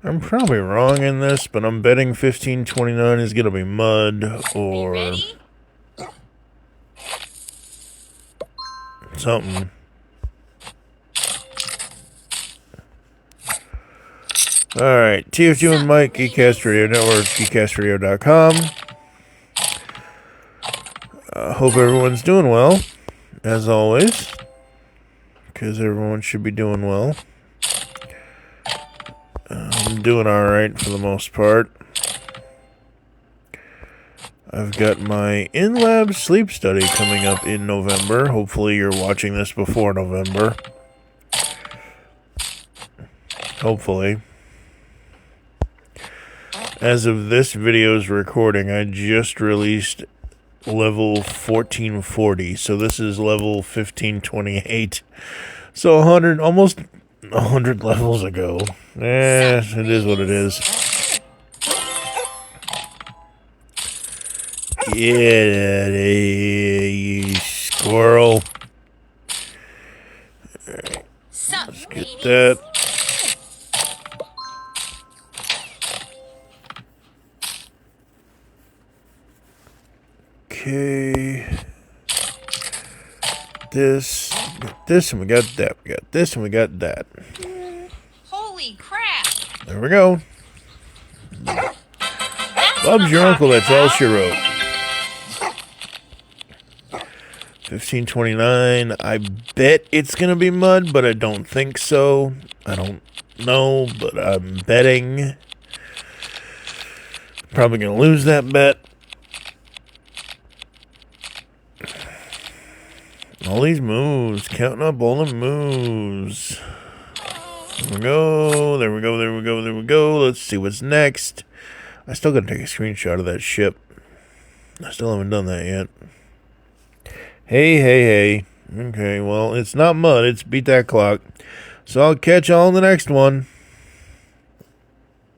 I'm probably wrong in this, but I'm betting 1529 is going to be mud or something. Alright, TF2 and Mike, Geekcast Radio Network, geekcastradio.com. Hope everyone's doing well, as always, because everyone should be doing well. I'm doing alright for the most part. I've got my in-lab sleep study coming up in November. Hopefully you're watching this before November. Hopefully. As of this video's recording, I just released level 1440, so this is level 1528. So 100, almost 100 levels ago. It is what it is. Yeah, you squirrel. Alright, let's get that. Okay. This, and we got that. We got this, and we got that. Holy crap! There we go. Bob's your uncle, that's all she wrote. 1529, I bet it's gonna be mud, but I don't think so. I don't know, but I'm betting. Probably gonna lose that bet. All these moves, counting up all the moves. There we go, there we go, there we go, there we go. Let's see what's next. I still gotta take a screenshot of that ship. I still haven't done that yet. Hey. Okay, well, it's not mud, it's beat that clock. So I'll catch y'all in the next one.